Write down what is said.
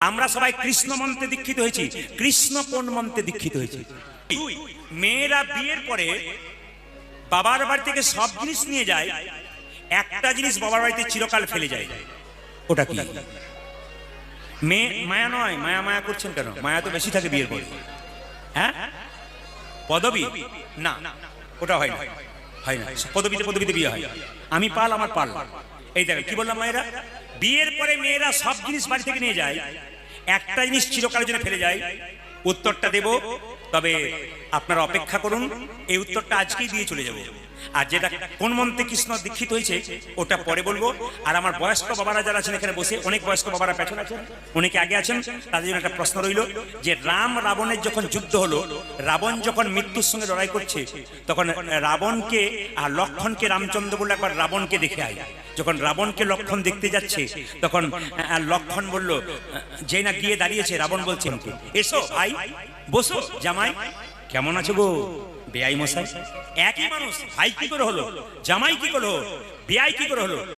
আমরা সবাই কৃষ্ণ মন্ত্রে দীক্ষিত হয়েছি। কৃষ্ণ কোন মন্ত্রে দীক্ষিত হয়েছি? মেয়েরা বিয়ের পরে বাবার বাড়ি থেকে সব জিনিস নিয়ে যায়, একটা জিনিস বাবার বাড়িতে চিরকাল ফেলে যায়। ওটা কি? মেয়ে মায়া নয়। মায়া মায়া করছেন কেন? মায়া তো বেশি থাকে বিয়ের পরে। হ্যাঁ, পদবী না, ওটা হয় না, হয় না। পদবীতে পদবীতে বিয়ে হয়। আমি পাল, আমার পাল। এই দেখেন কি বললাম, মায়েরা বিয়ের পরে মেয়েরা সব জিনিস বাড়ি থেকে নিয়ে যায়, একটা জিনিস চিরকালের জন্য ফেলে যায়। উত্তরটা দেব, তবে আপনারা অপেক্ষা করুন। এই উত্তরটা আজকেই দিয়ে চলে যাব। আর যেটা কোন মন্ত্রে কৃষ্ণ দীক্ষিত হয়েছে ওটা পরে বলবো। আর আমার বয়স্ক বাবারা যারা আছেন এখানে বসে, অনেক বয়স্ক বাবারা পেছনে আছেন, অনেকে আগে আছেন, তাদের জন্য একটা প্রশ্ন রইল যে রাম রাবণের যখন যুদ্ধ হলো, রাবণ যখন মৃত্যুর সঙ্গে লড়াই করছে, তখন রাবণকে আর লক্ষণকে রামচন্দ্র বলল একবার রাবণকে দেখে আয়। যখন রাবণকে লক্ষণ দেখতে যাচ্ছে, তখন লক্ষণ বলল, যে না গিয়ে দাঁড়িয়েছে, রাবণ বলছে এসো ভাই, বসো জামাই, কেমন আছো গো বেয়াই মশাই? একই মানুষ, ভাই কি করে হলো, জামাই কি করে হলো, বেয়াই কি করে হলো?